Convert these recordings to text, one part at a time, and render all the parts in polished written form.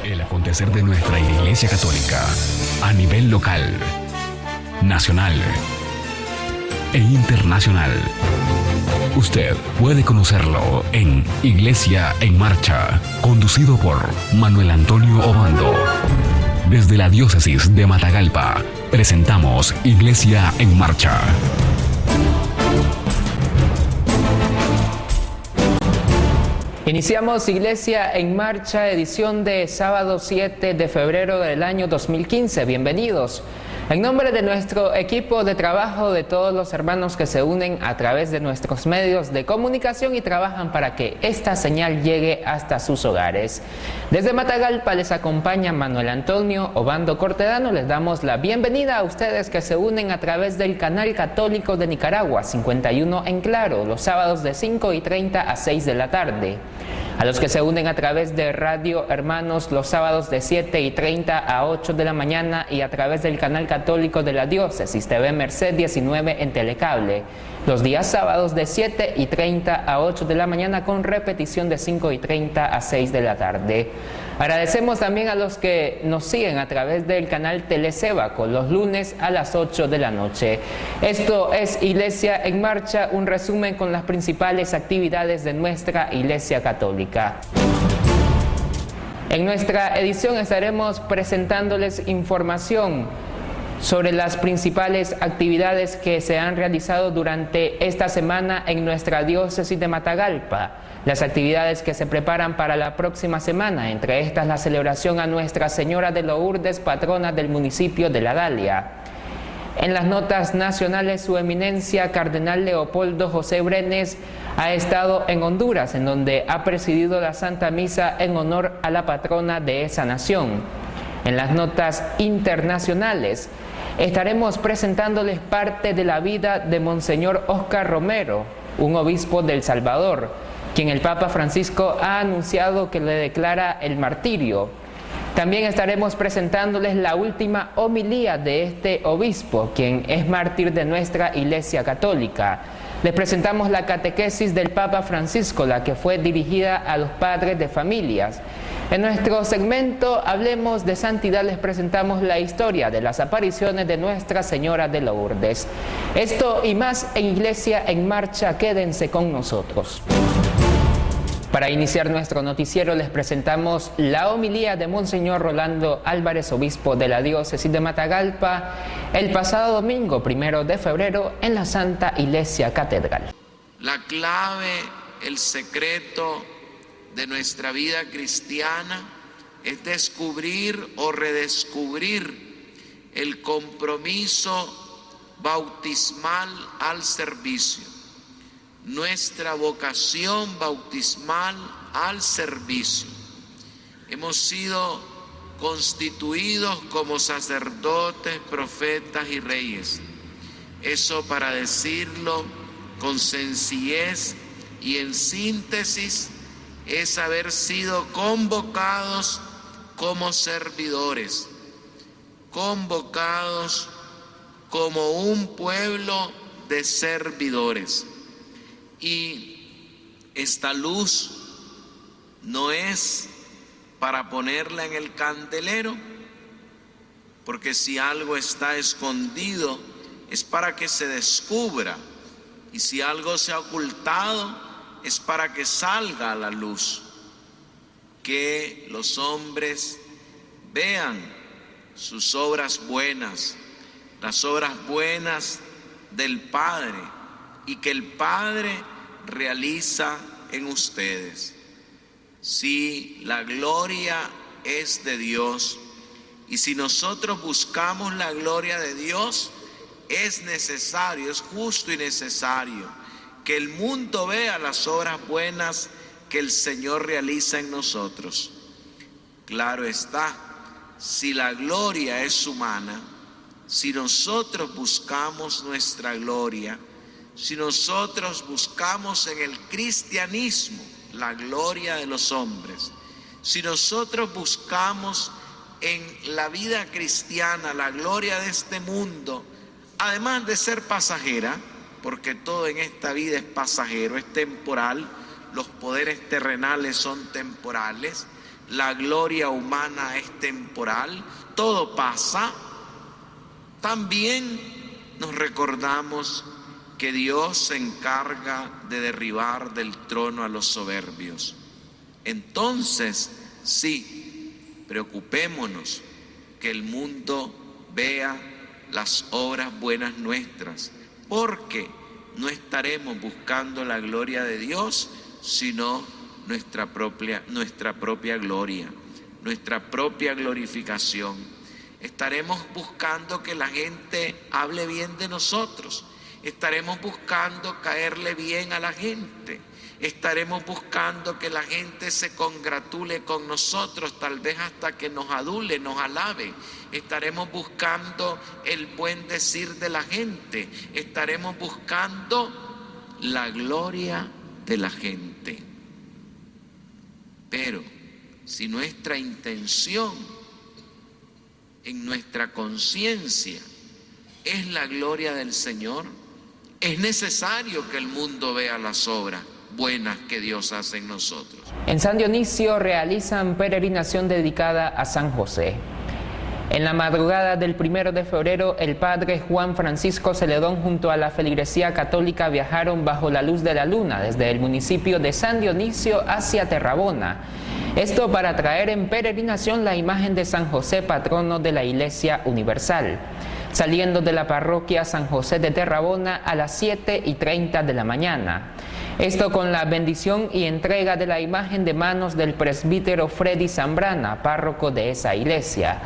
El acontecer de nuestra Iglesia Católica a nivel local, nacional e internacional. Usted puede conocerlo en Iglesia en Marcha, conducido por Manuel Antonio Obando. Desde la diócesis de Matagalpa, presentamos Iglesia en Marcha. Iniciamos Iglesia en Marcha, edición de sábado 7 de febrero del año 2015. Bienvenidos. En nombre de nuestro equipo de trabajo, de todos los hermanos que se unen a través de nuestros medios de comunicación y trabajan para que esta señal llegue hasta sus hogares. Desde Matagalpa les acompaña Manuel Antonio Obando Cortedano. Les damos la bienvenida a ustedes que se unen a través del canal católico de Nicaragua, 51 en Claro, los sábados de 5:30 a 6 de la tarde. A los que se unen a través de Radio Hermanos los sábados de 7:30 a 8 de la mañana y a través del canal católico de la diócesis TV Merced 19 en Telecable. Los días sábados de 7:30 a 8 de la mañana con repetición de 5:30 a 6 de la tarde. Agradecemos también a los que nos siguen a través del canal Telecebaco los lunes a las 8 de la noche. Esto es Iglesia en Marcha, un resumen con las principales actividades de nuestra Iglesia Católica. En nuestra edición estaremos presentándoles información sobre las principales actividades que se han realizado durante esta semana en nuestra diócesis de Matagalpa. Las actividades que se preparan para la próxima semana, entre estas la celebración a Nuestra Señora de Lourdes, patrona del municipio de La Dalia. En las notas nacionales, su eminencia Cardenal Leopoldo José Brenes ha estado en Honduras, en donde ha presidido la Santa Misa en honor a la patrona de esa nación. En las notas internacionales, estaremos presentándoles parte de la vida de Monseñor Óscar Romero, un obispo del Salvador, quien el Papa Francisco ha anunciado que le declara el martirio. También estaremos presentándoles la última homilía de este obispo, quien es mártir de nuestra Iglesia Católica. Les presentamos la catequesis del Papa Francisco, la que fue dirigida a los padres de familias. En nuestro segmento Hablemos de Santidad les presentamos la historia de las apariciones de Nuestra Señora de Lourdes. Esto y más en Iglesia en Marcha, quédense con nosotros. Para iniciar nuestro noticiero les presentamos la homilía de Monseñor Rolando Álvarez, obispo de la diócesis de Matagalpa, el pasado domingo 1 de febrero en la Santa Iglesia Catedral. La clave, el secreto de nuestra vida cristiana es descubrir o redescubrir el compromiso bautismal al servicio. Nuestra vocación bautismal al servicio. Hemos sido constituidos como sacerdotes, profetas y reyes. Eso, para decirlo con sencillez y en síntesis, es haber sido convocados como servidores, convocados como un pueblo de servidores. Y esta luz no es para ponerla en el candelero, porque si algo está escondido es para que se descubra, y si algo se ha ocultado es para que salga a la luz, que los hombres vean sus obras buenas, las obras buenas del Padre, y que el Padre realiza en ustedes. Si la gloria es de Dios, y si nosotros buscamos la gloria de Dios, es necesario, es justo y necesario que el mundo vea las obras buenas que el Señor realiza en nosotros. Claro está, si la gloria es humana, si nosotros buscamos nuestra gloria, si nosotros buscamos en el cristianismo la gloria de los hombres, si nosotros buscamos en la vida cristiana la gloria de este mundo, además de ser pasajera, porque todo en esta vida es pasajero, es temporal, los poderes terrenales son temporales, la gloria humana es temporal, todo pasa, también nos recordamos que Dios se encarga de derribar del trono a los soberbios. Entonces, sí, preocupémonos que el mundo vea las obras buenas nuestras, porque no estaremos buscando la gloria de Dios, sino nuestra propia gloria, nuestra propia glorificación. Estaremos buscando que la gente hable bien de nosotros, estaremos buscando caerle bien a la gente, estaremos buscando que la gente se congratule con nosotros, tal vez hasta que nos adule, nos alabe. Estaremos buscando el buen decir de la gente, estaremos buscando la gloria de la gente. Pero si nuestra intención en nuestra conciencia es la gloria del Señor, es necesario que el mundo vea las obras buenas que Dios hace en nosotros. En San Dionisio realizan peregrinación dedicada a San José. En la madrugada del 1 de febrero, el padre Juan Francisco Celedón junto a la feligresía católica viajaron bajo la luz de la luna desde el municipio de San Dionisio hacia Terrabona. Esto para traer en peregrinación la imagen de San José, patrono de la Iglesia Universal. Saliendo de la parroquia San José de Terrabona a las 7:30 de la mañana. Esto con la bendición y entrega de la imagen de manos del presbítero Freddy Zambrana, párroco de esa iglesia.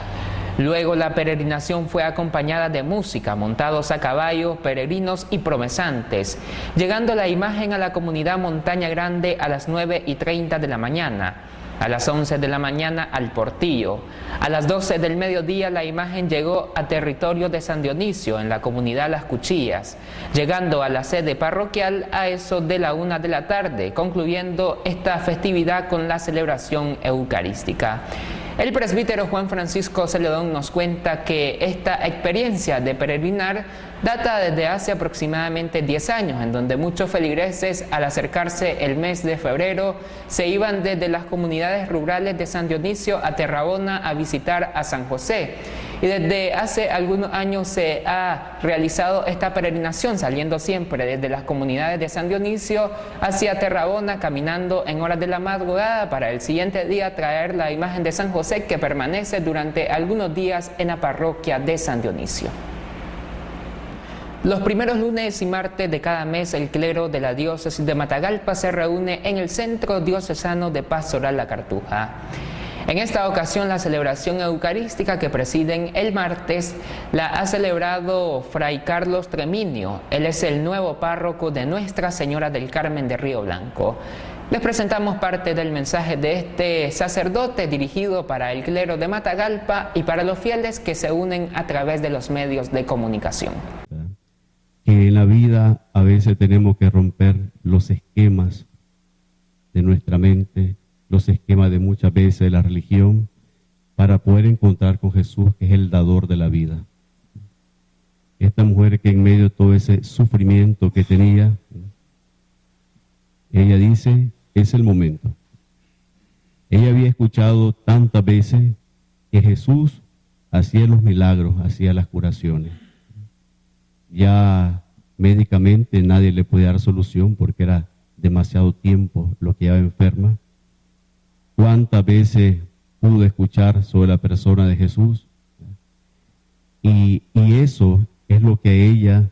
Luego la peregrinación fue acompañada de música, montados a caballo, peregrinos y promesantes, llegando la imagen a la comunidad Montaña Grande a las 9:30 de la mañana. A las 11 de la mañana al Portillo. A las 12 del mediodía la imagen llegó a territorio de San Dionisio, en la comunidad Las Cuchillas, llegando a la sede parroquial a eso de la 1 de la tarde, concluyendo esta festividad con la celebración eucarística. El presbítero Juan Francisco Celedón nos cuenta que esta experiencia de peregrinar data desde hace aproximadamente 10 años, en donde muchos feligreses, al acercarse el mes de febrero, se iban desde las comunidades rurales de San Dionisio a Terrabona a visitar a San José. Y desde hace algunos años se ha realizado esta peregrinación, saliendo siempre desde las comunidades de San Dionisio hacia Terrabona, caminando en horas de la madrugada para el siguiente día traer la imagen de San José, que permanece durante algunos días en la parroquia de San Dionisio. Los primeros lunes y martes de cada mes, el clero de la diócesis de Matagalpa se reúne en el Centro Diocesano de Pastoral La Cartuja. En esta ocasión, la celebración eucarística que presiden el martes la ha celebrado Fray Carlos Treminio. Él es el nuevo párroco de Nuestra Señora del Carmen de Río Blanco. Les presentamos parte del mensaje de este sacerdote dirigido para el clero de Matagalpa y para los fieles que se unen a través de los medios de comunicación. Que en la vida a veces tenemos que romper los esquemas de nuestra mente, los esquemas de muchas veces de la religión, para poder encontrar con Jesús, que es el dador de la vida. Esta mujer que en medio de todo ese sufrimiento que tenía, ella dice, es el momento. Ella había escuchado tantas veces que Jesús hacía los milagros, hacía las curaciones. Ya médicamente nadie le podía dar solución porque era demasiado tiempo lo que llevaba enferma. ¿Cuántas veces pudo escuchar sobre la persona de Jesús? Y eso es lo que a ella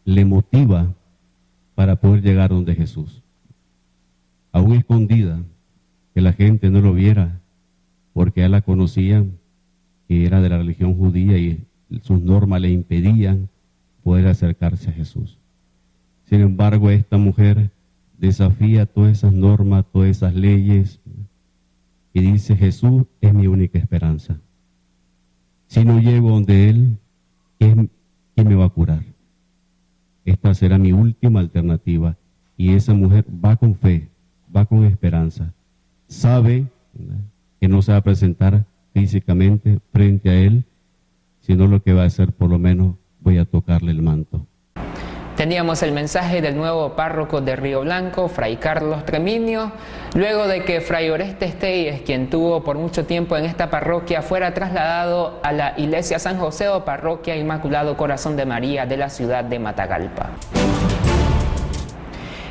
le motiva para poder llegar donde Jesús. Aún escondida, que la gente no lo viera, porque ya la conocían, que era de la religión judía y sus normas le impedían poder acercarse a Jesús. Sin embargo, esta mujer desafía todas esas normas, todas esas leyes, y dice, Jesús es mi única esperanza. Si no llego donde Él, ¿quién me va a curar? Esta será mi última alternativa. Y esa mujer va con fe, va con esperanza. Sabe que no se va a presentar físicamente frente a Él, sino lo que va a hacer, por lo menos voy a tocarle el manto. Teníamos el mensaje del nuevo párroco de Río Blanco, Fray Carlos Treminio, luego de que Fray Orestes Telles, quien tuvo por mucho tiempo en esta parroquia, fuera trasladado a la Iglesia San José o Parroquia Inmaculado Corazón de María de la ciudad de Matagalpa.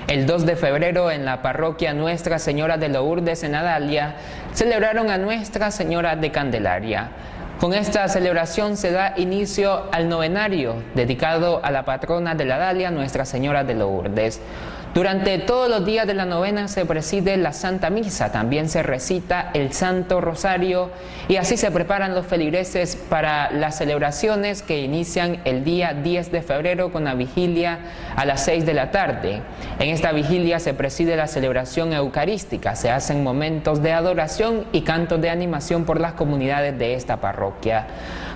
El 2 de febrero en la parroquia Nuestra Señora de Lourdes en Adalia celebraron a Nuestra Señora de Candelaria. Con esta celebración se da inicio al novenario dedicado a la patrona de la Adalia, Nuestra Señora de Lourdes. Durante todos los días de la novena se preside la Santa Misa, también se recita el Santo Rosario y así se preparan los feligreses para las celebraciones que inician el día 10 de febrero con la vigilia a las 6 de la tarde. En esta vigilia se preside la celebración eucarística, se hacen momentos de adoración y cantos de animación por las comunidades de esta parroquia.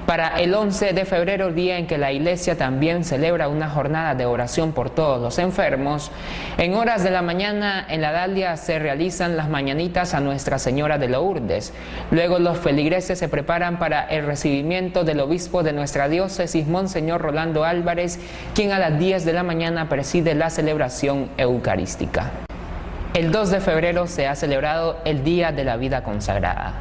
Para el 11 de febrero, día en que la Iglesia también celebra una jornada de oración por todos los enfermos, en horas de la mañana en la Adalia se realizan las mañanitas a Nuestra Señora de Lourdes. Luego los feligreses se preparan para el recibimiento del obispo de nuestra diócesis, Monseñor Rolando Álvarez, quien a las 10 de la mañana preside la celebración eucarística. El 2 de febrero se ha celebrado el Día de la Vida Consagrada.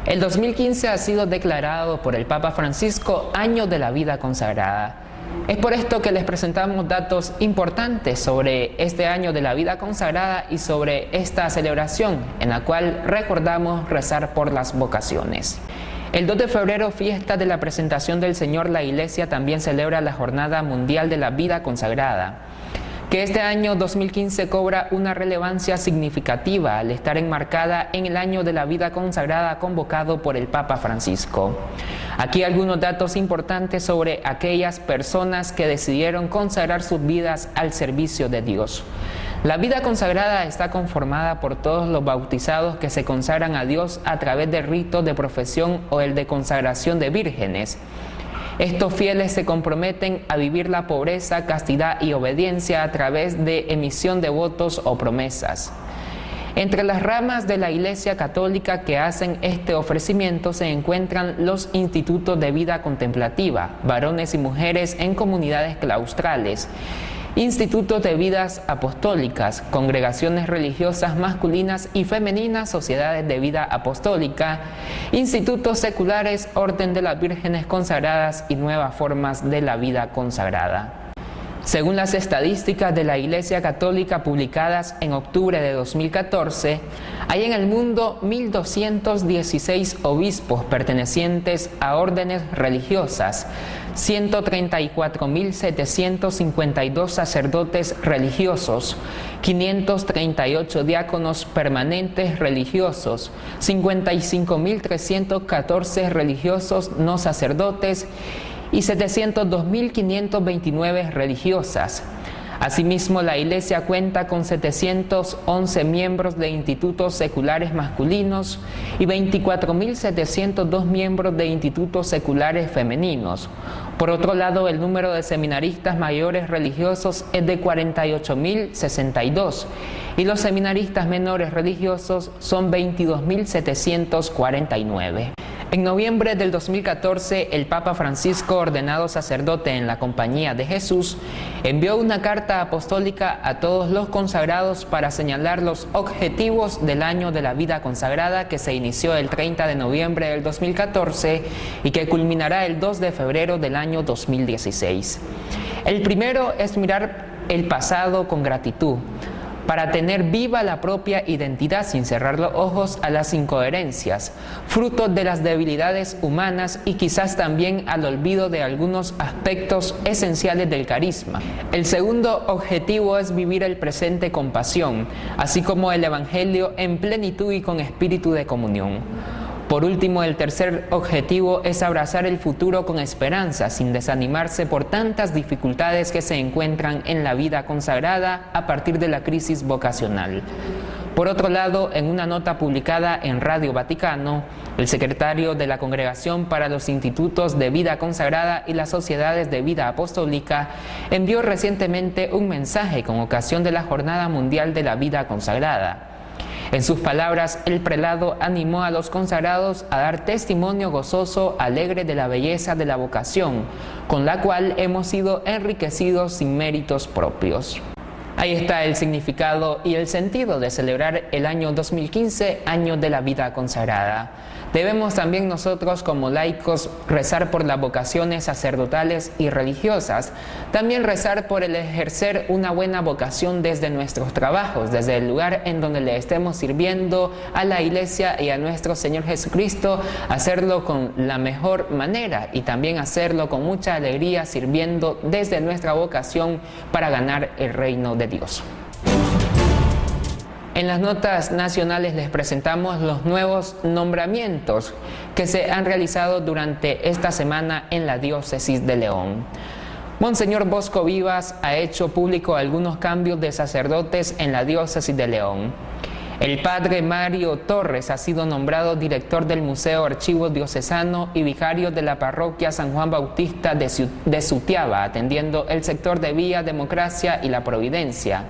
El 2015 ha sido declarado por el Papa Francisco Año de la Vida Consagrada. Es por esto que les presentamos datos importantes sobre este Año de la Vida Consagrada y sobre esta celebración en la cual recordamos rezar por las vocaciones. El 2 de febrero, fiesta de la presentación del Señor, la Iglesia también celebra la Jornada Mundial de la Vida Consagrada, que este año 2015 cobra una relevancia significativa al estar enmarcada en el Año de la Vida Consagrada convocado por el Papa Francisco. Aquí algunos datos importantes sobre aquellas personas que decidieron consagrar sus vidas al servicio de Dios. La vida consagrada está conformada por todos los bautizados que se consagran a Dios a través de ritos de profesión o el de consagración de vírgenes. Estos fieles se comprometen a vivir la pobreza, castidad y obediencia a través de emisión de votos o promesas. Entre las ramas de la Iglesia Católica que hacen este ofrecimiento se encuentran los institutos de vida contemplativa, varones y mujeres en comunidades claustrales, institutos de vidas apostólicas, congregaciones religiosas masculinas y femeninas, sociedades de vida apostólica, institutos seculares, orden de las vírgenes consagradas y nuevas formas de la vida consagrada. Según las estadísticas de la Iglesia Católica publicadas en octubre de 2014, hay en el mundo 1.216 obispos pertenecientes a órdenes religiosas, 134.752 sacerdotes religiosos, 538 diáconos permanentes religiosos, 55.314 religiosos no sacerdotes y 702.529 religiosas. Asimismo, la Iglesia cuenta con 711 miembros de institutos seculares masculinos y 24.702 miembros de institutos seculares femeninos. Por otro lado, el número de seminaristas mayores religiosos es de 48.062 y los seminaristas menores religiosos son 22.749. En noviembre del 2014, el Papa Francisco, ordenado sacerdote en la Compañía de Jesús, envió una carta apostólica a todos los consagrados para señalar los objetivos del Año de la Vida Consagrada que se inició el 30 de noviembre del 2014 y que culminará el 2 de febrero del año 2016. El primero es mirar el pasado con gratitud, para tener viva la propia identidad sin cerrar los ojos a las incoherencias, fruto de las debilidades humanas y quizás también al olvido de algunos aspectos esenciales del carisma. El segundo objetivo es vivir el presente con pasión, así como el Evangelio en plenitud y con espíritu de comunión. Por último, el tercer objetivo es abrazar el futuro con esperanza, sin desanimarse por tantas dificultades que se encuentran en la vida consagrada a partir de la crisis vocacional. Por otro lado, en una nota publicada en Radio Vaticano, el secretario de la Congregación para los Institutos de Vida Consagrada y las Sociedades de Vida Apostólica envió recientemente un mensaje con ocasión de la Jornada Mundial de la Vida Consagrada. En sus palabras, el prelado animó a los consagrados a dar testimonio gozoso, alegre de la belleza de la vocación, con la cual hemos sido enriquecidos sin méritos propios. Ahí está el significado y el sentido de celebrar el año 2015, año de la vida consagrada. Debemos también nosotros como laicos rezar por las vocaciones sacerdotales y religiosas, también rezar por el ejercer una buena vocación desde nuestros trabajos, desde el lugar en donde le estemos sirviendo a la Iglesia y a nuestro Señor Jesucristo, hacerlo con la mejor manera y también hacerlo con mucha alegría, sirviendo desde nuestra vocación para ganar el reino de Dios. En las notas nacionales les presentamos los nuevos nombramientos que se han realizado durante esta semana en la diócesis de León. Monseñor Bosco Vivas ha hecho público algunos cambios de sacerdotes en la diócesis de León. El padre Mario Torres ha sido nombrado director del Museo Archivo Diocesano y vicario de la parroquia San Juan Bautista de Sutiaba, atendiendo el sector de Vía Democracia y La Providencia.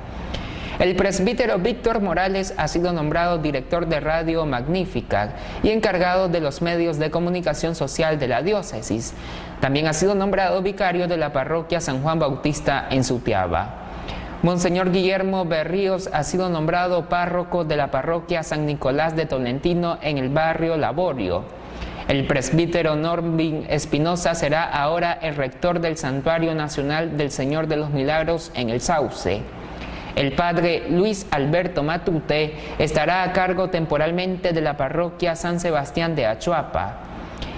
El presbítero Víctor Morales ha sido nombrado director de Radio Magnífica y encargado de los medios de comunicación social de la diócesis. También ha sido nombrado vicario de la parroquia San Juan Bautista en Sutiaba. Monseñor Guillermo Berríos ha sido nombrado párroco de la parroquia San Nicolás de Tolentino en el barrio Laborio. El presbítero Norvin Espinosa será ahora el rector del Santuario Nacional del Señor de los Milagros en el Sauce. El padre Luis Alberto Matute estará a cargo temporalmente de la parroquia San Sebastián de Achuapa.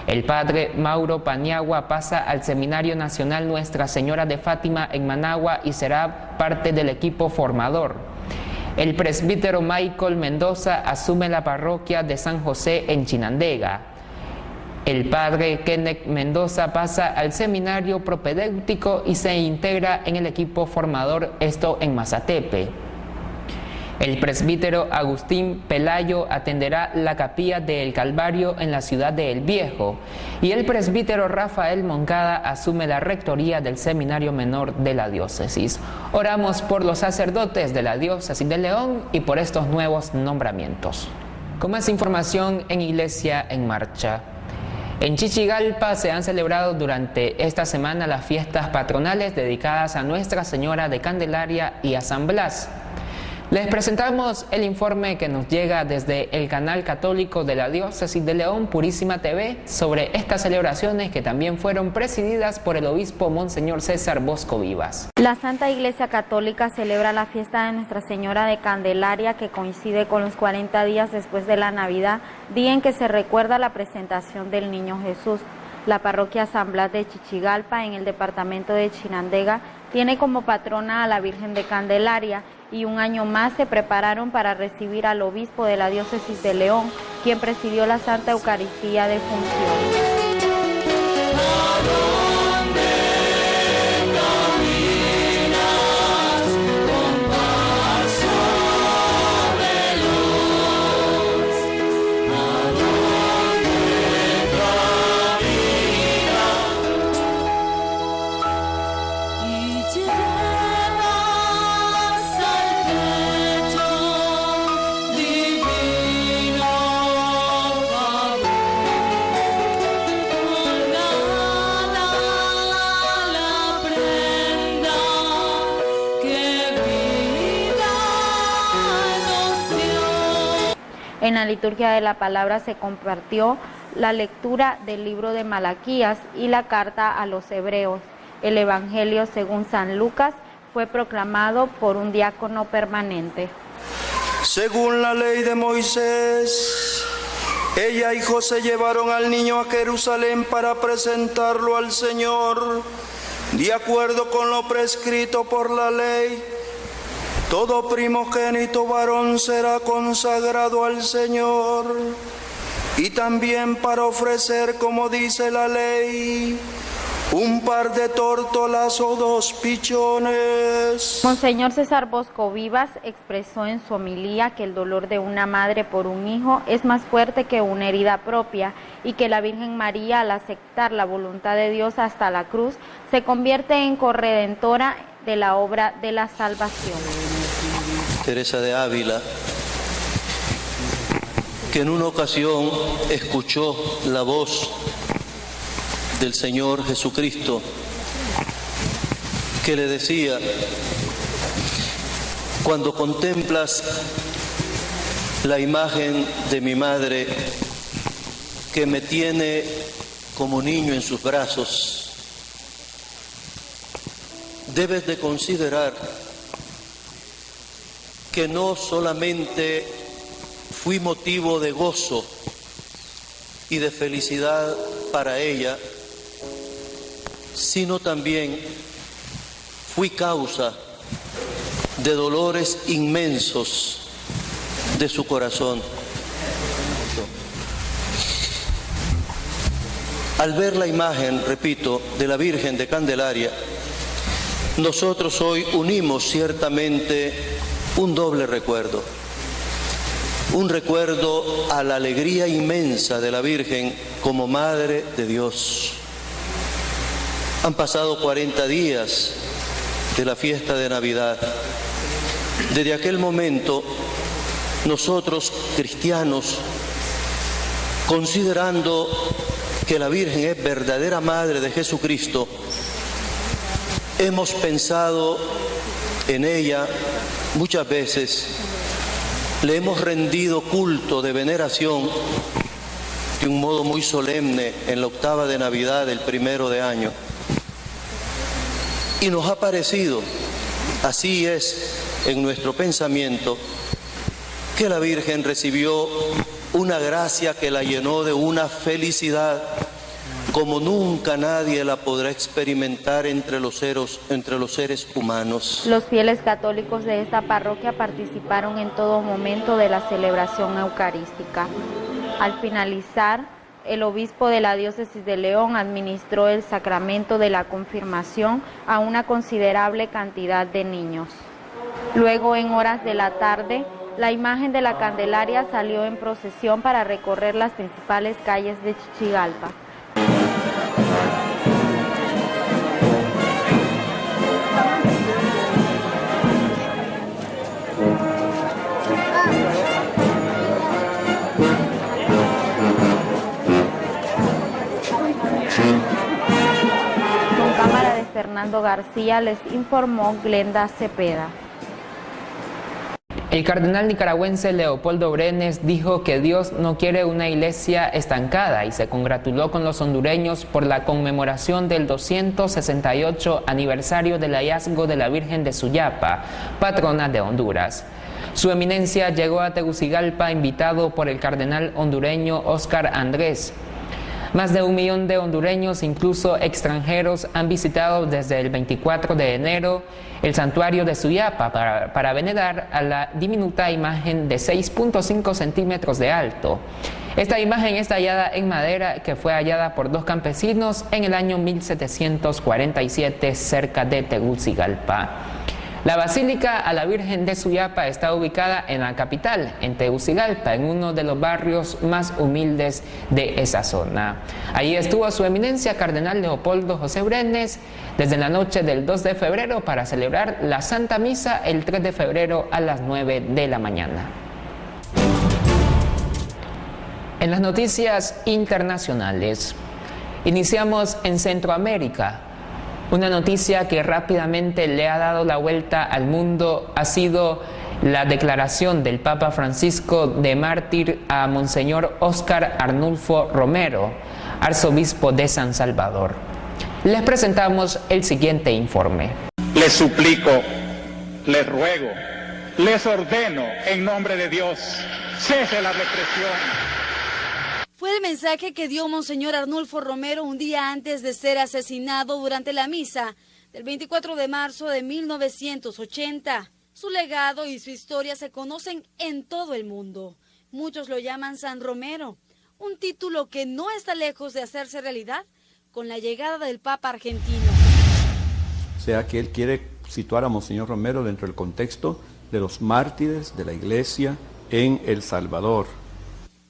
El padre Mauro Paniagua pasa al Seminario Nacional Nuestra Señora de Fátima en Managua y será parte del equipo formador. El presbítero Michael Mendoza asume la parroquia de San José en Chinandega. El padre Kenneth Mendoza pasa al seminario propedéutico y se integra en el equipo formador, esto en Mazatepe. El presbítero Agustín Pelayo atenderá la capilla de El Calvario en la ciudad de El Viejo y el presbítero Rafael Moncada asume la rectoría del seminario menor de la diócesis. Oramos por los sacerdotes de la diócesis de León y por estos nuevos nombramientos. Con más información en Iglesia en Marcha. En Chichigalpa se han celebrado durante esta semana las fiestas patronales dedicadas a Nuestra Señora de Candelaria y a San Blas. Les presentamos el informe que nos llega desde el canal católico de la Diócesis de León, Purísima TV, sobre estas celebraciones que también fueron presididas por el obispo Monseñor César Bosco Vivas. La Santa Iglesia Católica celebra la fiesta de Nuestra Señora de Candelaria, que coincide con los 40 días después de la Navidad, día en que se recuerda la presentación del Niño Jesús. La parroquia San Blas de Chichigalpa, en el departamento de Chinandega, tiene como patrona a la Virgen de Candelaria, y un año más se prepararon para recibir al obispo de la diócesis de León, quien presidió la Santa Eucaristía de Función. En la liturgia de la palabra se compartió la lectura del libro de Malaquías y la carta a los hebreos. El Evangelio según San Lucas fue proclamado por un diácono permanente. Según la ley de Moisés, ella y José llevaron al niño a Jerusalén para presentarlo al Señor, de acuerdo con lo prescrito por la ley. Todo primogénito varón será consagrado al Señor, y también para ofrecer, como dice la ley, un par de tórtolas o 2 pichones. Monseñor César Bosco Vivas expresó en su homilía que el dolor de una madre por un hijo es más fuerte que una herida propia, y que la Virgen María, al aceptar la voluntad de Dios hasta la cruz, se convierte en corredentora de la obra de la salvación. Teresa de Ávila que en una ocasión escuchó la voz del Señor Jesucristo que le decía: cuando contemplas la imagen de mi madre que me tiene como niño en sus brazos, debes de considerar que no solamente fui motivo de gozo y de felicidad para ella, sino también fui causa de dolores inmensos de su corazón. Al ver la imagen, repito, de la Virgen de Candelaria, nosotros hoy unimos ciertamente un doble recuerdo. Un recuerdo a la alegría inmensa de la Virgen como Madre de Dios. Han pasado 40 días de la fiesta de Navidad. Desde aquel momento, nosotros cristianos, considerando que la Virgen es verdadera Madre de Jesucristo, hemos pensado en ella muchas veces, le hemos rendido culto de veneración de un modo muy solemne en la octava de Navidad del 1 de año. Y nos ha parecido, así es en nuestro pensamiento, que la Virgen recibió una gracia que la llenó de una felicidad como nunca nadie la podrá experimentar entre los seres humanos. Los fieles católicos de esta parroquia participaron en todo momento de la celebración eucarística. Al finalizar, el obispo de la diócesis de León administró el sacramento de la confirmación a una considerable cantidad de niños. Luego, en horas de la tarde, la imagen de la Candelaria salió en procesión para recorrer las principales calles de Chichigalpa. Con cámara de Fernando García les informó Glenda Cepeda. El cardenal nicaragüense Leopoldo Brenes dijo que Dios no quiere una iglesia estancada y se congratuló con los hondureños por la conmemoración del 268 aniversario del hallazgo de la Virgen de Suyapa, patrona de Honduras. Su eminencia llegó a Tegucigalpa invitado por el cardenal hondureño Óscar Andrés. Más de 1 millón de hondureños, incluso extranjeros, han visitado desde el 24 de enero el santuario de Suyapa para venerar a la diminuta imagen de 6.5 centímetros de alto. Esta imagen es tallada en madera que fue hallada por 2 campesinos en el año 1747 cerca de Tegucigalpa. La Basílica a la Virgen de Suyapa está ubicada en la capital, en Tegucigalpa, en uno de los barrios más humildes de esa zona. Allí estuvo su eminencia cardenal Leopoldo José Brenes desde la noche del 2 de febrero para celebrar la Santa Misa el 3 de febrero a las 9 de la mañana. En las noticias internacionales, iniciamos en Centroamérica. Una noticia que rápidamente le ha dado la vuelta al mundo ha sido la declaración del Papa Francisco de mártir a Monseñor Óscar Arnulfo Romero, arzobispo de San Salvador. Les presentamos el siguiente informe. Les suplico, les ruego, les ordeno en nombre de Dios, cese la represión. Fue el mensaje que dio Monseñor Arnulfo Romero un día antes de ser asesinado durante la misa del 24 de marzo de 1980. Su legado y su historia se conocen en todo el mundo. Muchos lo llaman San Romero, un título que no está lejos de hacerse realidad con la llegada del Papa argentino. O sea que él quiere situar a Monseñor Romero dentro del contexto de los mártires de la Iglesia en El Salvador.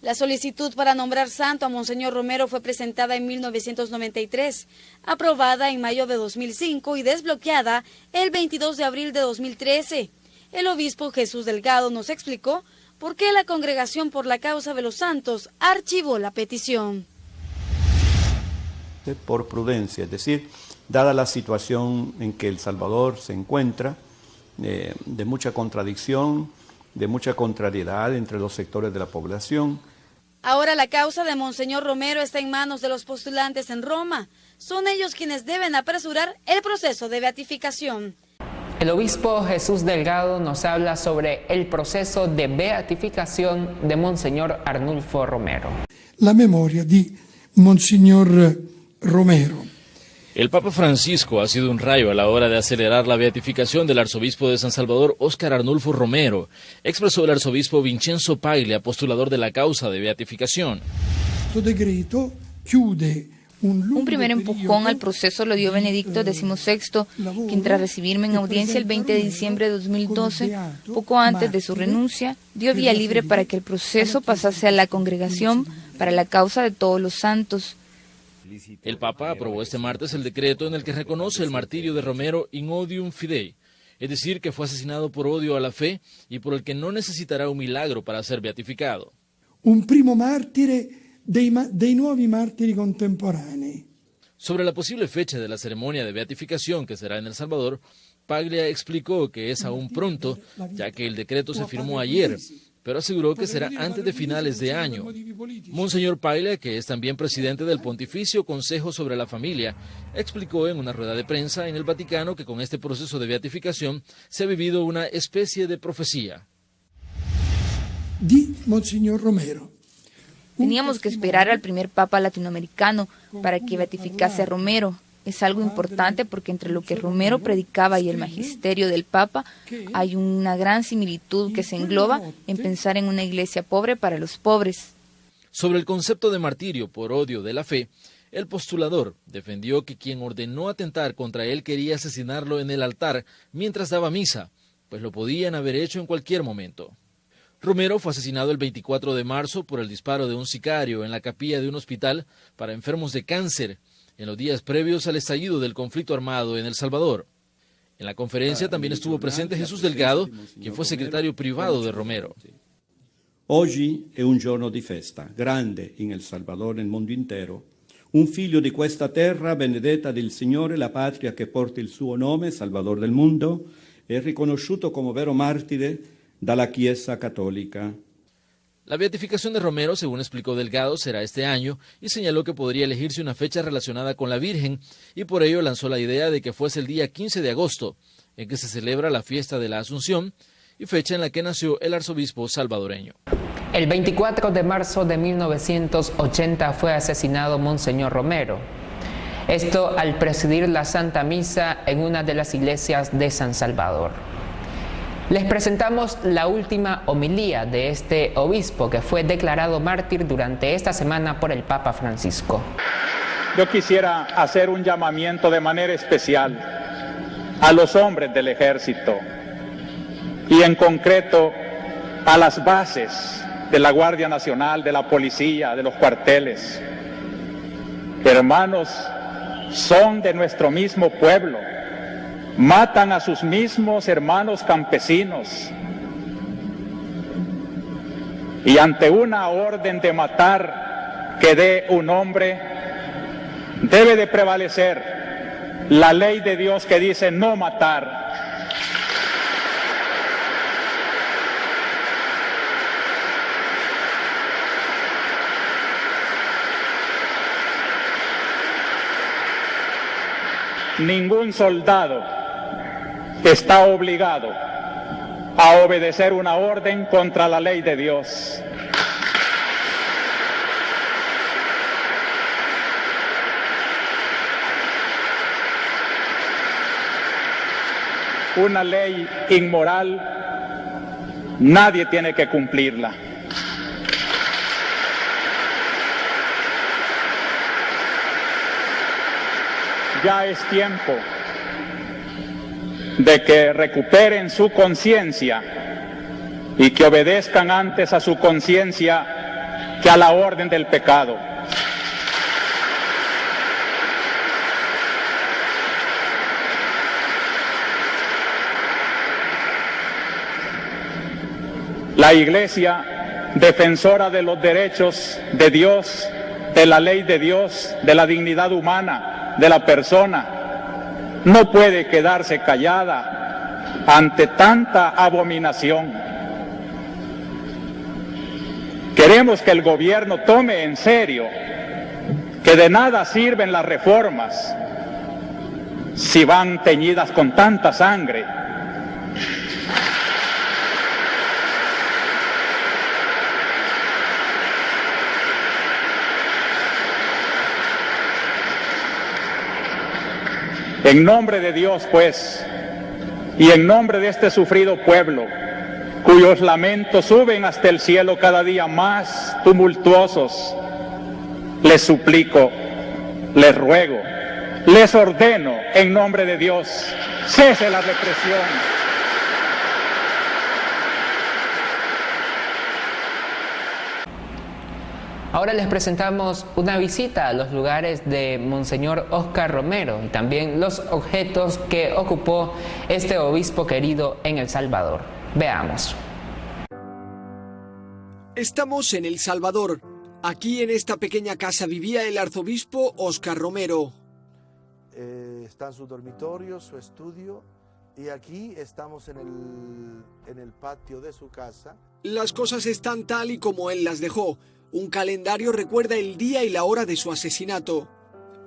La solicitud para nombrar santo a Monseñor Romero fue presentada en 1993, aprobada en mayo de 2005 y desbloqueada el 22 de abril de 2013. El obispo Jesús Delgado nos explicó por qué la Congregación por la Causa de los Santos archivó la petición. Por prudencia, es decir, dada la situación en que El Salvador se encuentra, de mucha contradicción, de mucha contrariedad entre los sectores de la población. Ahora la causa de Monseñor Romero está en manos de los postulantes en Roma. Son ellos quienes deben apresurar el proceso de beatificación. El obispo Jesús Delgado nos habla sobre el proceso de beatificación de Monseñor Arnulfo Romero. La memoria de Monseñor Romero. El Papa Francisco ha sido un rayo a la hora de acelerar la beatificación del arzobispo de San Salvador, Óscar Arnulfo Romero, expresó el arzobispo Vincenzo Paglia, postulador de la causa de beatificación. Este decreto chiude un primer empujón al proceso lo dio Benedicto XVI, quien tras recibirme en audiencia el 20 de diciembre de 2012, poco antes de su renuncia, dio vía libre para que el proceso pasase a la Congregación para la Causa de Todos los Santos. El Papa aprobó este martes el decreto en el que reconoce el martirio de Romero in odium fidei, es decir, que fue asesinado por odio a la fe y por el que no necesitará un milagro para ser beatificado. Un primo mártir dei nuovi martiri contemporanei. Sobre la posible fecha de la ceremonia de beatificación que será en El Salvador, Paglia explicó que es aún pronto, ya que el decreto se firmó ayer, pero aseguró que será antes de finales de año. Monseñor Paglia, que es también presidente del Pontificio Consejo sobre la Familia, explicó en una rueda de prensa en el Vaticano que con este proceso de beatificación se ha vivido una especie de profecía. Di Monseñor Romero. Teníamos que esperar al primer Papa latinoamericano para que beatificase a Romero. Es algo importante porque entre lo que Romero predicaba y el magisterio del Papa hay una gran similitud que se engloba en pensar en una iglesia pobre para los pobres. Sobre el concepto de martirio por odio de la fe, el postulador defendió que quien ordenó atentar contra él quería asesinarlo en el altar mientras daba misa, pues lo podían haber hecho en cualquier momento. Romero fue asesinado el 24 de marzo por el disparo de un sicario en la capilla de un hospital para enfermos de cáncer, en los días previos al estallido del conflicto armado en El Salvador. En la conferencia también estuvo presente Jesús Delgado, quien fue secretario privado de Romero. Oggi è un giorno di festa, grande in El Salvador e nel mondo intero. Un figlio di questa terra benedetta del Signore, la patria che porta il suo nome, Salvador del mondo, è riconosciuto come vero martire dalla Chiesa Católica. La beatificación de Romero, según explicó Delgado, será este año y señaló que podría elegirse una fecha relacionada con la Virgen y por ello lanzó la idea de que fuese el día 15 de agosto, en que se celebra la fiesta de la Asunción y fecha en la que nació el arzobispo salvadoreño. El 24 de marzo de 1980 fue asesinado Monseñor Romero. Esto al presidir la Santa Misa en una de las iglesias de San Salvador. Les presentamos la última homilía de este obispo que fue declarado mártir durante esta semana por el Papa Francisco. Yo quisiera hacer un llamamiento de manera especial a los hombres del ejército y en concreto a las bases de la Guardia Nacional, de la policía, de los cuarteles. Hermanos, son de nuestro mismo pueblo. Matan a sus mismos hermanos campesinos. Y ante una orden de matar que dé un hombre, debe de prevalecer la ley de Dios que dice no matar. Ningún soldado está obligado a obedecer una orden contra la ley de Dios. Una ley inmoral, nadie tiene que cumplirla. Ya es tiempo de que recuperen su conciencia y que obedezcan antes a su conciencia que a la orden del pecado. La Iglesia, defensora de los derechos de Dios, de la ley de Dios, de la dignidad humana, de la persona, no puede quedarse callada ante tanta abominación. Queremos que el gobierno tome en serio que de nada sirven las reformas si van teñidas con tanta sangre. En nombre de Dios, pues, y en nombre de este sufrido pueblo, cuyos lamentos suben hasta el cielo cada día más tumultuosos, les suplico, les ruego, les ordeno en nombre de Dios, cese la represión. Ahora les presentamos una visita a los lugares de Monseñor Óscar Romero y también los objetos que ocupó este obispo querido en El Salvador. Veamos. Estamos en El Salvador. Aquí en esta pequeña casa vivía el arzobispo Óscar Romero. Están su dormitorio, su estudio, y aquí estamos en el patio de su casa. Las cosas están tal y como él las dejó. Un calendario recuerda el día y la hora de su asesinato.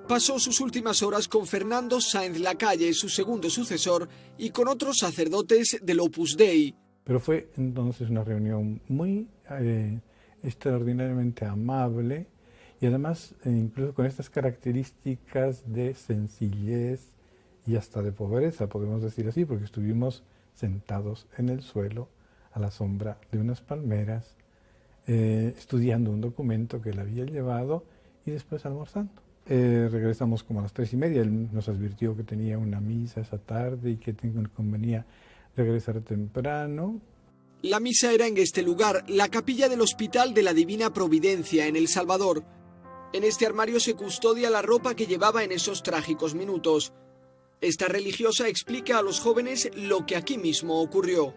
Pasó sus últimas horas con Fernando Sáenz Lacalle, su segundo sucesor, y con otros sacerdotes del Opus Dei. Pero fue entonces una reunión muy extraordinariamente amable y además incluso con estas características de sencillez y hasta de pobreza, podemos decir así, porque estuvimos sentados en el suelo a la sombra de unas palmeras, estudiando un documento que él había llevado y después almorzando. Regresamos como a las 3:30, él nos advirtió que tenía una misa esa tarde y que convenía regresar temprano. La misa era en este lugar, la capilla del Hospital de la Divina Providencia en El Salvador. En este armario se custodia la ropa que llevaba en esos trágicos minutos. Esta religiosa explica a los jóvenes lo que aquí mismo ocurrió.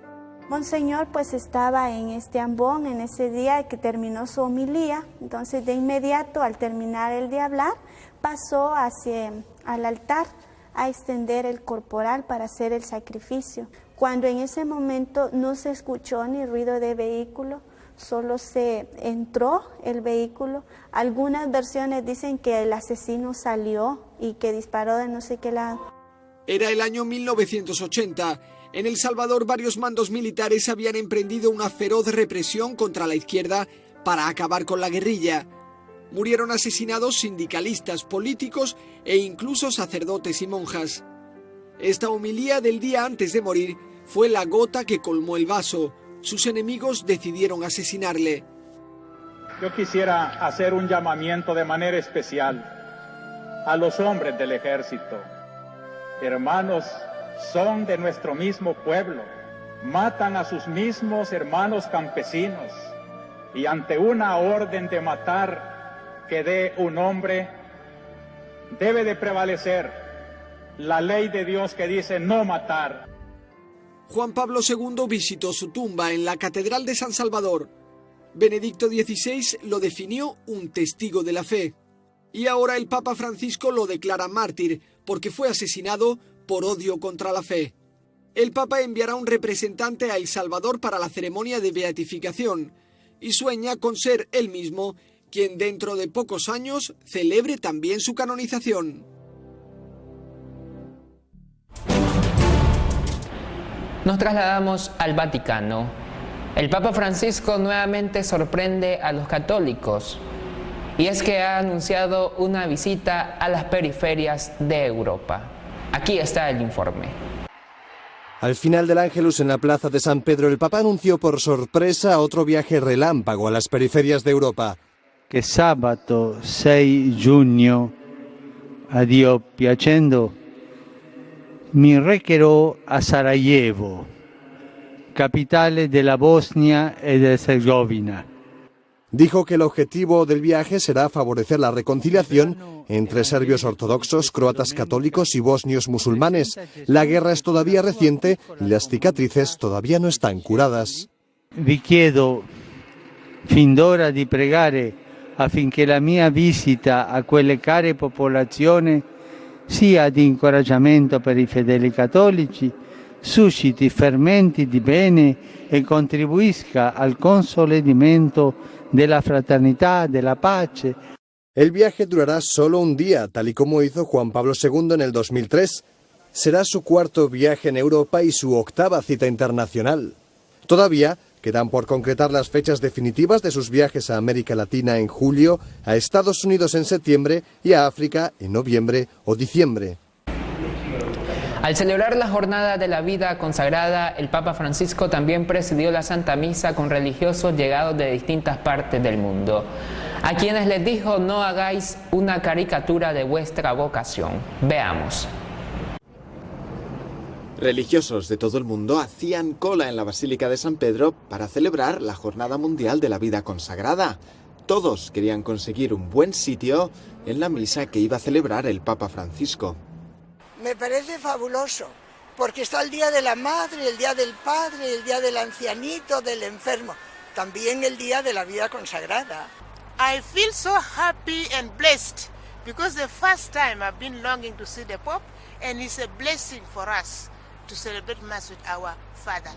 Monseñor pues estaba en este ambón en ese día que terminó su homilía, entonces de inmediato al terminar el de hablar pasó al altar a extender el corporal para hacer el sacrificio. Cuando en ese momento no se escuchó ni ruido de vehículo, solo se entró el vehículo. Algunas versiones dicen que el asesino salió y que disparó de no sé qué lado. Era el año 1980. En El Salvador varios mandos militares habían emprendido una feroz represión contra la izquierda para acabar con la guerrilla. Murieron asesinados sindicalistas, políticos e incluso sacerdotes y monjas. Esta homilía del día antes de morir fue la gota que colmó el vaso. Sus enemigos decidieron asesinarle. Yo quisiera hacer un llamamiento de manera especial a los hombres del ejército. Hermanos, son de nuestro mismo pueblo, matan a sus mismos hermanos campesinos y ante una orden de matar que dé un hombre, debe de prevalecer la ley de Dios que dice no matar. Juan Pablo II visitó su tumba en la Catedral de San Salvador. Benedicto XVI lo definió un testigo de la fe. Y ahora el Papa Francisco lo declara mártir porque fue asesinado por odio contra la fe. El Papa enviará un representante a El Salvador para la ceremonia de beatificación y sueña con ser él mismo quien dentro de pocos años celebre también su canonización. Nos trasladamos al Vaticano. El Papa Francisco nuevamente sorprende a los católicos y es que ha anunciado una visita a las periferias de Europa. Aquí está el informe. Al final del Ángelus en la plaza de San Pedro, el Papa anunció por sorpresa otro viaje relámpago a las periferias de Europa. Que sabato 6 giugno, a Dio piacendo, mi recherò a Sarajevo, capitale de la Bosnia y de Herzegovina. Dijo que el objetivo del viaje será favorecer la reconciliación entre serbios ortodoxos, croatas católicos y bosnios musulmanes. La guerra es todavía reciente y las cicatrices todavía no están curadas. vi chiedo fin d'ora di pregare affinché la mia visita a quelle care popolazioni sia di incoraggiamento per i fedeli cattolici, susciti fermenti di bene e contribuisca al consolidamento de la fraternidad, de la paz. El viaje durará solo un día, tal y como hizo Juan Pablo II en el 2003. Será su cuarto viaje en Europa y su octava cita internacional. Todavía quedan por concretar las fechas definitivas de sus viajes a América Latina en julio, a Estados Unidos en septiembre y a África en noviembre o diciembre. Al celebrar la Jornada de la Vida Consagrada, el Papa Francisco también presidió la Santa Misa con religiosos llegados de distintas partes del mundo, a quienes les dijo: no hagáis una caricatura de vuestra vocación. Veamos. Religiosos de todo el mundo hacían cola en la Basílica de San Pedro para celebrar la Jornada Mundial de la Vida Consagrada. Todos querían conseguir un buen sitio en la misa que iba a celebrar el Papa Francisco. Me parece fabuloso, porque está el Día de la Madre, el Día del Padre, el Día del Ancianito, del Enfermo, también el Día de la Vida Consagrada. I feel so happy and blessed, because the first time I've been longing to see the Pope, and it's a blessing for us to celebrate Mass with our Father.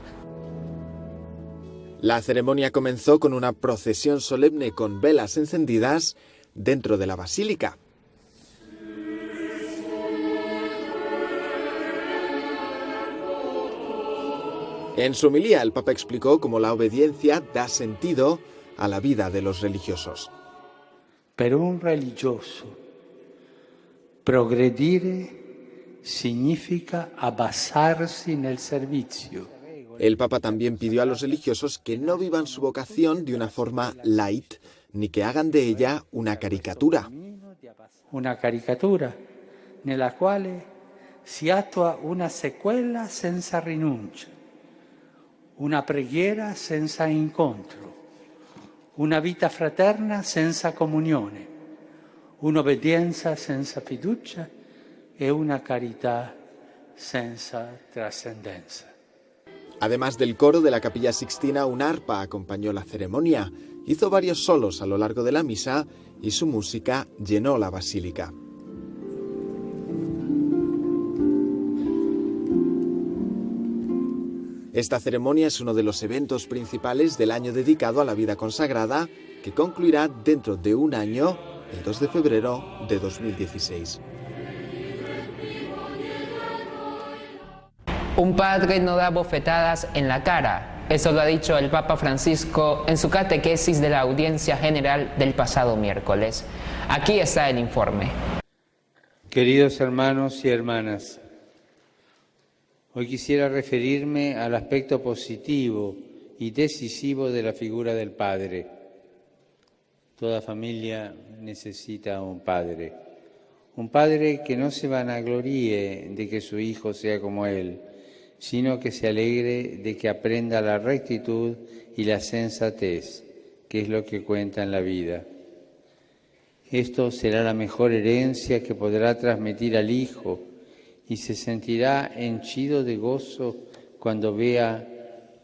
La ceremonia comenzó con una procesión solemne con velas encendidas dentro de la basílica. En su homilía, el Papa explicó cómo la obediencia da sentido a la vida de los religiosos. Per un religioso, progredire significa abbassarsi nel servizio. El Papa también pidió a los religiosos que no vivan su vocación de una forma light, ni que hagan de ella una caricatura. Una caricatura nella quale si attua una sequela senza rinuncia, una preghiera senza incontro, una vita fraterna senza comunione, un'obbedienza senza fiducia e una carità senza trascendenza. Además del coro de la Capilla Sixtina, un arpa acompañó la ceremonia. Hizo varios solos a lo largo de la misa y su música llenó la basílica. Esta ceremonia es uno de los eventos principales del año dedicado a la vida consagrada, que concluirá dentro de un año, el 2 de febrero de 2016. Un padre no da bofetadas en la cara. Eso lo ha dicho el Papa Francisco en su catequesis de la Audiencia General del pasado miércoles. Aquí está el informe. Queridos hermanos y hermanas, hoy quisiera referirme al aspecto positivo y decisivo de la figura del padre. Toda familia necesita un padre que no se vanagloríe de que su hijo sea como él, sino que se alegre de que aprenda la rectitud y la sensatez, que es lo que cuenta en la vida. Esto será la mejor herencia que podrá transmitir al hijo y se sentirá henchido de gozo cuando vea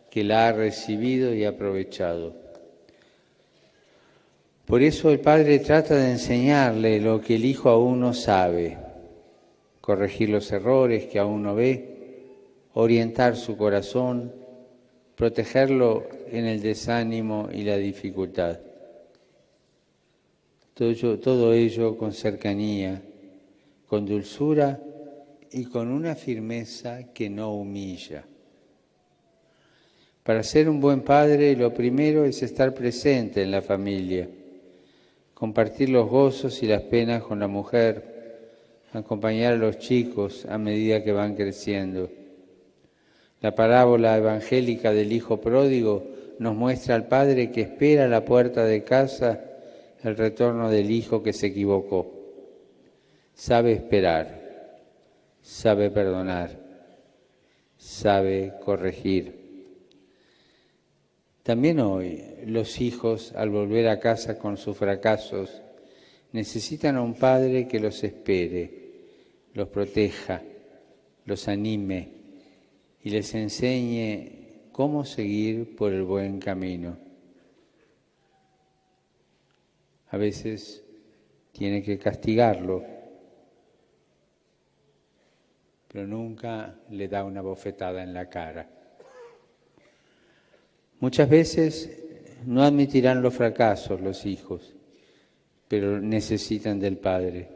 que la ha recibido y aprovechado. Por eso el padre trata de enseñarle lo que el hijo aún no sabe, corregir los errores que aún no ve, orientar su corazón, protegerlo en el desánimo y la dificultad. Todo ello con cercanía, con dulzura y con una firmeza que no humilla. Para ser un buen padre, lo primero es estar presente en la familia, compartir los gozos y las penas con la mujer, acompañar a los chicos a medida que van creciendo. La parábola evangélica del hijo pródigo nos muestra al padre que espera a la puerta de casa el retorno del hijo que se equivocó. Sabe esperar, sabe perdonar, sabe corregir. También hoy los hijos, al volver a casa con sus fracasos, necesitan a un padre que los espere, los proteja, los anime y les enseñe cómo seguir por el buen camino. A veces tiene que castigarlo, pero nunca le da una bofetada en la cara. Muchas veces no admitirán los fracasos los hijos, pero necesitan del Padre.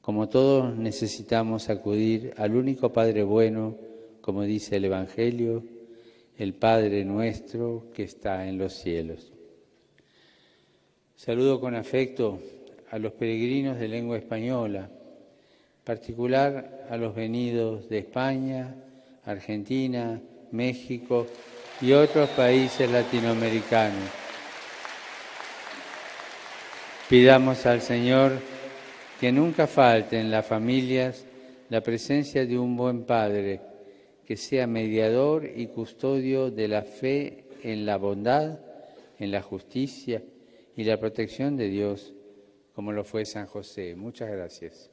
Como todos necesitamos acudir al único Padre bueno, como dice el Evangelio, el Padre nuestro que está en los cielos. Saludo con afecto a los peregrinos de lengua española, en particular a los venidos de España, Argentina, México y otros países latinoamericanos. Pidamos al Señor que nunca falte en las familias la presencia de un buen Padre, que sea mediador y custodio de la fe en la bondad, en la justicia y la protección de Dios, como lo fue San José. Muchas gracias.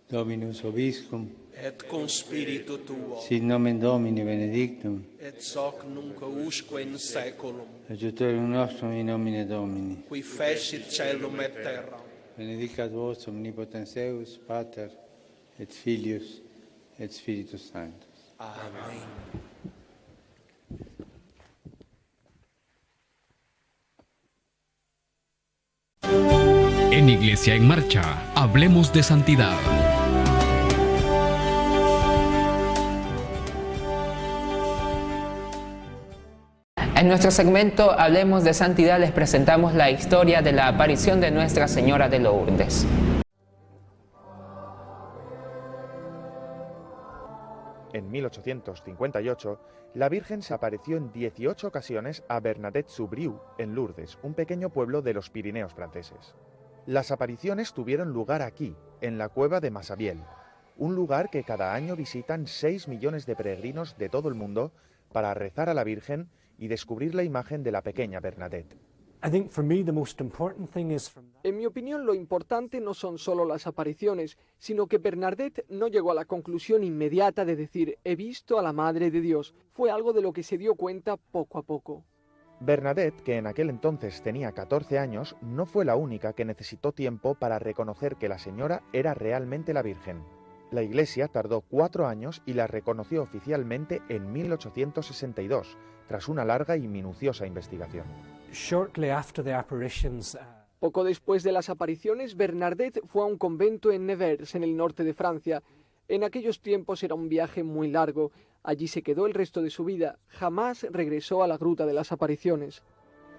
Dominus Vobiscum, et con spiritu tuo, sit nomen Domini benedictum, et hoc nunc usque in saeculum, aiutorium nostrum in nomine Domini, qui fecit caelum et terram. Benedicat vos omnipotens Deus, Pater, et Filius, et Spiritus Sanctus. Amén. En Iglesia en Marcha, hablemos de santidad. En nuestro segmento Hablemos de Santidad les presentamos la historia de la aparición de Nuestra Señora de Lourdes. En 1858, la Virgen se apareció en 18 ocasiones a Bernadette-sous-Brieuc, en Lourdes, un pequeño pueblo de los Pirineos franceses. Las apariciones tuvieron lugar aquí, en la cueva de Massabielle, un lugar que cada año visitan 6 millones de peregrinos de todo el mundo para rezar a la Virgen y descubrir la imagen de la pequeña Bernadette. En mi opinión, lo importante no son solo las apariciones, sino que Bernadette no llegó a la conclusión inmediata de decir «he visto a la Madre de Dios». Fue algo de lo que se dio cuenta poco a poco. Bernadette, que en aquel entonces tenía 14 años, no fue la única que necesitó tiempo para reconocer que la señora era realmente la Virgen. La Iglesia tardó 4 años y la reconoció oficialmente en 1862, tras una larga y minuciosa investigación. Poco después de las apariciones, Bernadette fue a un convento en Nevers, en el norte de Francia. En aquellos tiempos era un viaje muy largo. Allí se quedó el resto de su vida. Jamás regresó a la Gruta de las Apariciones.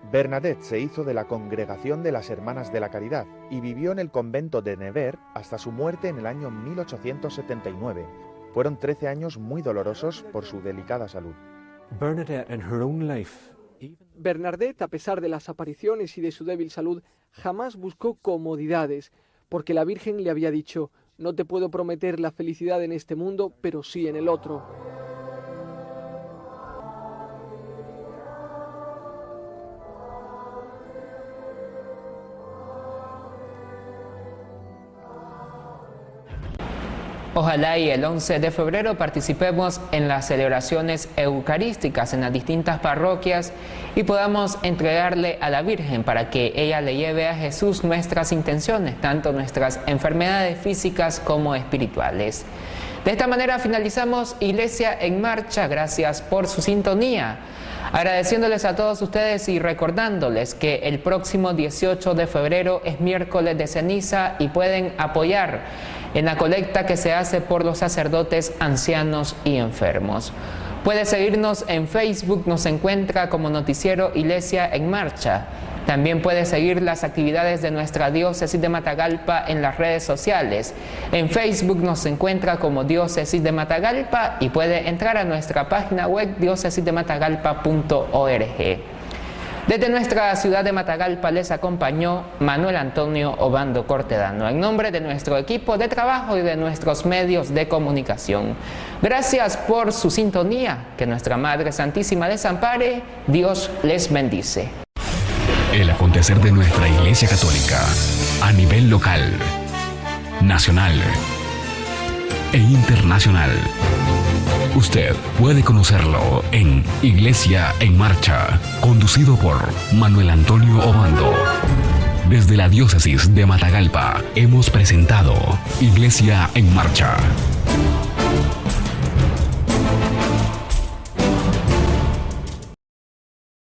Bernadette se hizo de la congregación de las Hermanas de la Caridad y vivió en el convento de Nevers hasta su muerte en el año 1879. Fueron 13 años muy dolorosos por su delicada salud. Bernadette, a pesar de las apariciones y de su débil salud, jamás buscó comodidades, porque la Virgen le había dicho: no te puedo prometer la felicidad en este mundo, pero sí en el otro. Ojalá y el 11 de febrero participemos en las celebraciones eucarísticas en las distintas parroquias y podamos entregarle a la Virgen para que ella le lleve a Jesús nuestras intenciones, tanto nuestras enfermedades físicas como espirituales. De esta manera finalizamos Iglesia en Marcha. Gracias por su sintonía. Agradeciéndoles a todos ustedes y recordándoles que el próximo 18 de febrero es miércoles de ceniza y pueden apoyar en la colecta que se hace por los sacerdotes ancianos y enfermos. Puede seguirnos en Facebook, nos encuentra como Noticiero Iglesia en Marcha. También puede seguir las actividades de nuestra diócesis de Matagalpa en las redes sociales. En Facebook nos encuentra como Diócesis de Matagalpa y puede entrar a nuestra página web diocesisdematagalpa.org. Desde nuestra ciudad de Matagalpa les acompañó Manuel Antonio Obando Cortedano, en nombre de nuestro equipo de trabajo y de nuestros medios de comunicación. Gracias por su sintonía, que nuestra Madre Santísima les ampare, Dios les bendice. El acontecer de nuestra Iglesia Católica a nivel local. nacional e internacional. Usted puede conocerlo en Iglesia en Marcha, conducido por Manuel Antonio Obando. Desde la diócesis de Matagalpa hemos presentado Iglesia en Marcha.